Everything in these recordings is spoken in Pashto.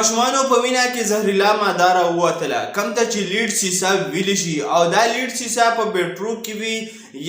ماشومانو په وینه کې زهرجنه ماده راووتله، کوم ته چې لیډ سیسه ویلی شي او دا لیډ سیسه په بیټرو کې وي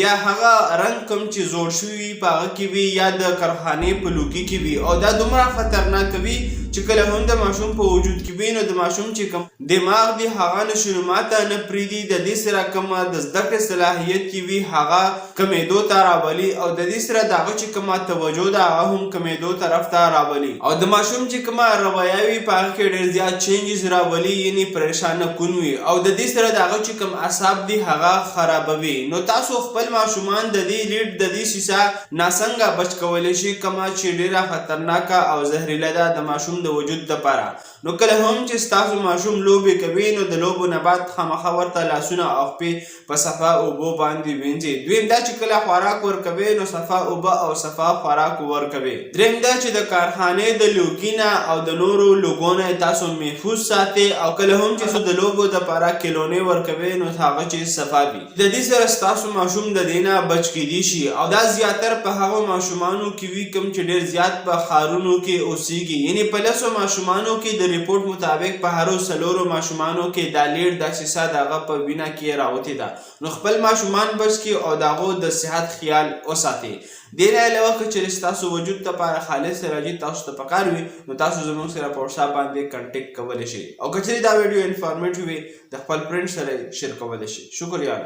یا هغه رنګ کوم چې زوړ شوي وي په هغه کې وي یا د کارخانې په لوګي کې وي او دا دومره خطرناک وي چې کله هم د ماشوم په وجود کې وي نو د ماشوم چې کوم دماغ دی هغه نشونماته نه پرېږدي، د دې سره کومه د زده کړې صلاحیت کې وي هغه کمېدو ته راولي او د دې سره د هغه چې کومه توجه ده هغه هم کمېدو طرف ته راولي او د ماشوم چې کومه رویه وي په هغه کې ډېر زیات چینجز راولي، یعنې پریشانه کون وي او د دې سره د هغه چې کوم اعصاب دي هغه خرابوي. نو تاسو خپل ماشومان د دې لیډ د دې سیسه ناسنګه بچ کولی شي کومه چې ډېره خطرناکه او زهریله ده د ماشوم د وجود دپاره. نو کله هم چې ستاسو ماشوم لوبې کوي نو د لوبو نه بعد خامخا ورته لاسونه او پښې په صفا اوبو باندې وینځئ. دویم دا چې کله خوراک ورکوئ نو صفا اوبه او صفا خوراک ورکوئ. دریم دا چې د کارخانې د لوګي نه او د نورو لوګو نه تاسو محفوظ ساتئ او کله هم چې د لوبو دپاره کیلونې ورکوئ نو هغه چې صفا وي. د دې سره ستاسو ماشوم د دې نه بچ کیدی شي او دا زیاتر په هغو ماشومانو کې وي کوم چې ډېر زیات په ښارونو کې اوسیږي، یعنې په لسو ماشومانو کې د ریپورټ مطابق په هرو څلورو ماشومانو کې دا لیډ دا سیسه د هغه په وینه کې راوتې ده. نو خپل ماشومان بچ کړي او د هغو د صحت خیال وساتئ. دې نه علاوه که چېرې ستاسو وجود دپاره خالص راجي تاسو ته پکار وي نو تاسو زموږ سره په وټساپ باندې کنټیکټ کولی شئ او که چېرې دا ویډیو انفارمیټیو وي د خپل فرینډ سره یې شیر کولی شئ. شکریه.